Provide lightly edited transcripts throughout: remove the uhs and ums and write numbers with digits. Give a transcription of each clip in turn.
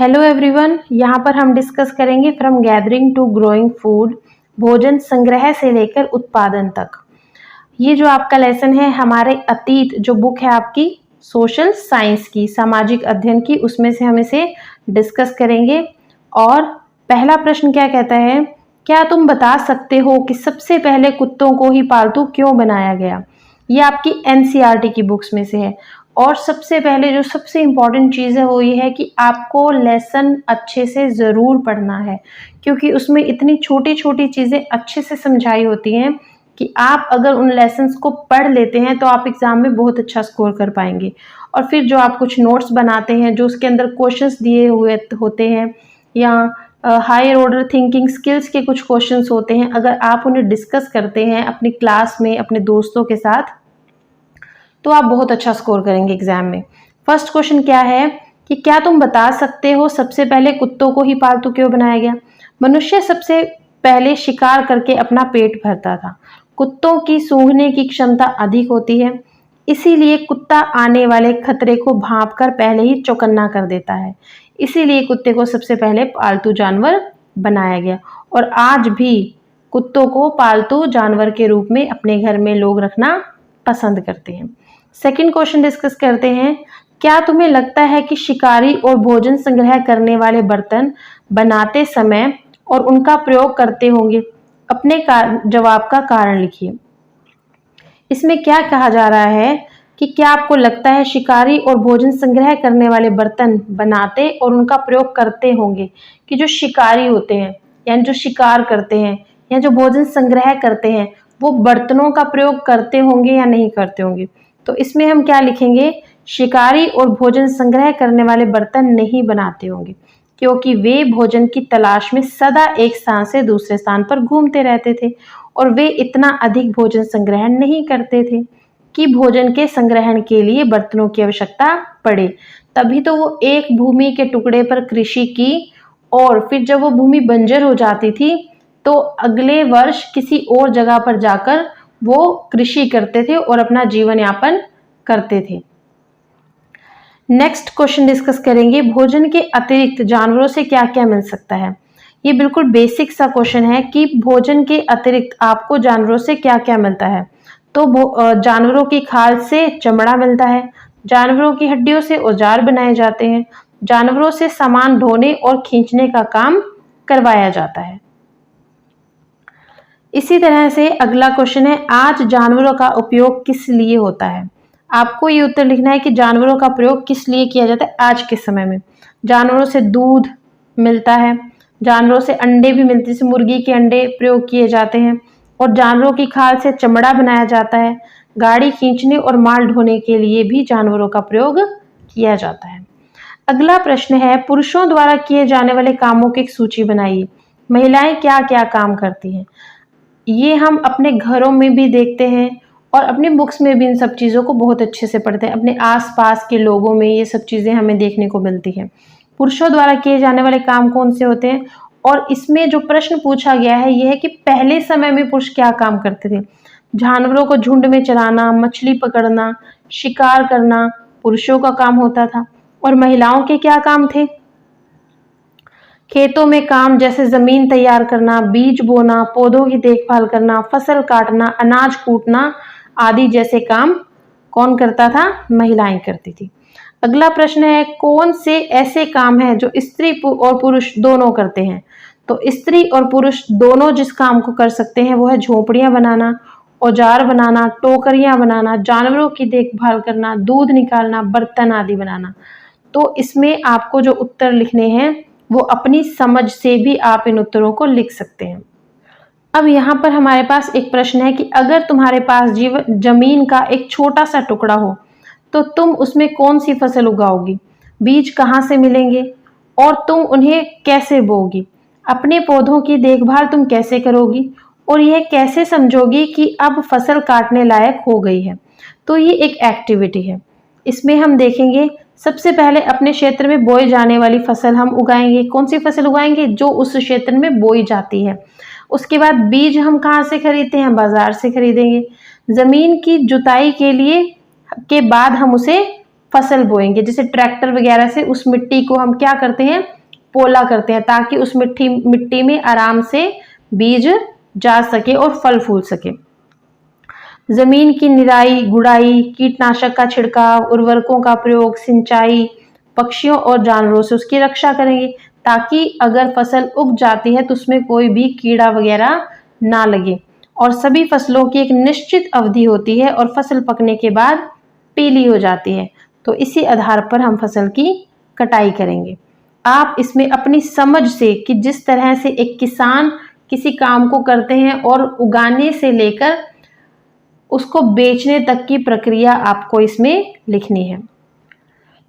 Hello everyone, यहाँ पर हम डिस्कस करेंगे from gathering to growing food, भोजन संग्रह से लेकर उत्पादन तक। ये जो आपका लेसन है हमारे अतीत जो बुक है आपकी सोशल साइंस की, सामाजिक अध्ययन की, उसमें से हम इसे डिस्कस करेंगे। और पहला प्रश्न क्या कहता है, क्या तुम बता सकते हो कि सबसे पहले कुत्तों को ही पालतू क्यों बनाया गया। ये आपकी एनसीईआरटी की बुक्स में से है। और सबसे पहले जो सबसे इम्पॉर्टेंट चीज़ है वो ये है कि आपको लेसन अच्छे से ज़रूर पढ़ना है, क्योंकि उसमें इतनी छोटी छोटी चीज़ें अच्छे से समझाई होती हैं कि आप अगर उन लेसन्स को पढ़ लेते हैं तो आप एग्ज़ाम में बहुत अच्छा स्कोर कर पाएंगे। और फिर जो आप कुछ नोट्स बनाते हैं जो उसके अंदर क्वेश्चंस दिए हुए होते हैं या हायर ऑर्डर थिंकिंग स्किल्स के कुछ क्वेश्चंस होते हैं, अगर आप उन्हें डिस्कस करते हैं अपनी क्लास में अपने दोस्तों के साथ तो आप बहुत अच्छा स्कोर करेंगे एग्जाम में। फर्स्ट क्वेश्चन क्या है कि क्या तुम बता सकते हो सबसे पहले कुत्तों को ही पालतू क्यों बनाया गया। मनुष्य सबसे पहले शिकार करके अपना पेट भरता था। कुत्तों की सूंघने की क्षमता अधिक होती है, इसीलिए कुत्ता आने वाले खतरे को भांप कर पहले ही चौकन्ना कर देता है। इसीलिए कुत्ते को सबसे पहले पालतू जानवर बनाया गया। और आज भी कुत्तों को पालतू जानवर के रूप में अपने घर में लोग रखना पसंद करते हैं। सेकंड क्वेश्चन डिस्कस करते हैं, क्या तुम्हें लगता है कि शिकारी और भोजन संग्रह करने वाले बर्तन बनाते समय और उनका प्रयोग करते होंगे। अपने जवाब का कारण लिखिए। इसमें क्या कहा जा रहा है कि क्या आपको लगता है शिकारी और भोजन संग्रह करने वाले बर्तन बनाते और उनका प्रयोग करते होंगे। कि जो शिकारी होते हैं यानी जो शिकार करते हैं या जो भोजन संग्रह करते हैं वो बर्तनों का प्रयोग करते होंगे या नहीं करते होंगे। तो इसमें हम क्या लिखेंगे, शिकारी और भोजन संग्रह करने वाले बर्तन नहीं बनाते होंगे, क्योंकि वे भोजन की तलाश में सदा एक स्थान से दूसरे स्थान पर घूमते रहते थे और वे इतना अधिक भोजन संग्रहण नहीं करते थे कि भोजन के संग्रहण के लिए बर्तनों की आवश्यकता पड़े। तभी तो वो एक भूमि के टुकड़े पर कृषि की और फिर जब वो भूमि बंजर हो जाती थी तो अगले वर्ष किसी और जगह पर जाकर वो कृषि करते थे और अपना जीवन यापन करते थे। नेक्स्ट क्वेश्चन डिस्कस करेंगे, भोजन के अतिरिक्त जानवरों से क्या क्या मिल सकता है। ये बिल्कुल बेसिक सा क्वेश्चन है कि भोजन के अतिरिक्त आपको जानवरों से क्या क्या मिलता है। तो जानवरों की खाल से चमड़ा मिलता है, जानवरों की हड्डियों से औजार बनाए जाते हैं, जानवरों से सामान ढोने और खींचने का काम करवाया जाता है। इसी तरह से अगला क्वेश्चन है, आज जानवरों का उपयोग किस लिए होता है। आपको ये उत्तर लिखना है कि जानवरों का प्रयोग किस लिए किया जाता है आज के समय में। जानवरों से दूध मिलता है, जानवरों से अंडे भी मिलते हैं, जैसे मुर्गी के अंडे प्रयोग किए जाते हैं, और जानवरों की खाल से चमड़ा बनाया जाता है। गाड़ी खींचने और माल ढोने के लिए भी जानवरों का प्रयोग किया जाता है। अगला प्रश्न है, पुरुषों द्वारा किए जाने वाले कामों की एक सूची बनाइए। महिलाएं क्या क्या काम करती हैं। ये हम अपने घरों में भी देखते हैं और अपने बुक्स में भी इन सब चीज़ों को बहुत अच्छे से पढ़ते हैं। अपने आसपास के लोगों में ये सब चीज़ें हमें देखने को मिलती हैं। पुरुषों द्वारा किए जाने वाले काम कौन से होते हैं, और इसमें जो प्रश्न पूछा गया है ये है कि पहले समय में पुरुष क्या काम करते थे। जानवरों को झुंड में चराना, मछली पकड़ना, शिकार करना पुरुषों का काम होता था। और महिलाओं के क्या काम थे, खेतों में काम जैसे जमीन तैयार करना, बीज बोना, पौधों की देखभाल करना, फसल काटना, अनाज कूटना आदि जैसे काम कौन करता था, महिलाएं करती थी। अगला प्रश्न है, कौन से ऐसे काम हैं जो स्त्री और पुरुष दोनों करते हैं। तो स्त्री और पुरुष दोनों जिस काम को कर सकते हैं वो है झोपड़ियां बनाना, औजार बनाना, टोकरियां बनाना, जानवरों की देखभाल करना, दूध निकालना, बर्तन आदि बनाना। तो इसमें आपको जो उत्तर लिखने हैं वो अपनी समझ से भी आप इन उत्तरों को लिख सकते हैं। अब यहाँ पर हमारे पास एक प्रश्न है कि अगर तुम्हारे पास जमीन का एक छोटा सा टुकड़ा हो तो तुम उसमें कौन सी फसल उगाओगी, बीज कहाँ से मिलेंगे और तुम उन्हें कैसे बोओगी, अपने पौधों की देखभाल तुम कैसे करोगी और यह कैसे समझोगी कि अब फसल काटने लायक हो गई है। तो ये एक एक्टिविटी है। इसमें हम देखेंगे सबसे पहले अपने क्षेत्र में बोई जाने वाली फसल हम उगाएंगे। कौन सी फसल उगाएंगे, जो उस क्षेत्र में बोई जाती है। उसके बाद बीज हम कहाँ से खरीदते हैं, बाजार से खरीदेंगे। जमीन की जुताई के बाद हम उसे फसल बोएंगे। जैसे ट्रैक्टर वगैरह से उस मिट्टी को हम क्या करते हैं, पोला करते हैं, ताकि उस मिट्टी में आराम से बीज जा सके और फल फूल सके। जमीन की निराई गुड़ाई, कीटनाशक का छिड़काव, उर्वरकों का प्रयोग, सिंचाई, पक्षियों और जानवरों से उसकी रक्षा करेंगे, ताकि अगर फसल उग जाती है तो उसमें कोई भी कीड़ा वगैरह ना लगे। और सभी फसलों की एक निश्चित अवधि होती है और फसल पकने के बाद पीली हो जाती है, तो इसी आधार पर हम फसल की कटाई करेंगे। आप इसमें अपनी समझ से कि जिस तरह से एक किसान किसी काम को करते हैं और उगाने से लेकर उसको बेचने तक की प्रक्रिया आपको इसमें लिखनी है।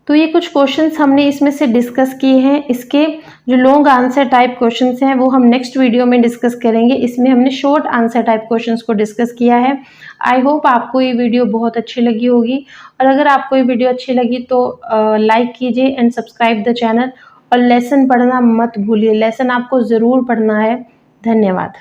तो ये कुछ क्वेश्चंस हमने इसमें से डिस्कस किए हैं। इसके जो लॉन्ग आंसर टाइप क्वेश्चंस हैं वो हम नेक्स्ट वीडियो में डिस्कस करेंगे। इसमें हमने शॉर्ट आंसर टाइप क्वेश्चंस को डिस्कस किया है। आई होप आपको ये वीडियो बहुत अच्छी लगी होगी, और अगर आपको ये वीडियो अच्छी लगी तो लाइक कीजिए एंड सब्सक्राइब द चैनल, और लेसन पढ़ना मत भूलिए। लेसन आपको ज़रूर पढ़ना है। धन्यवाद।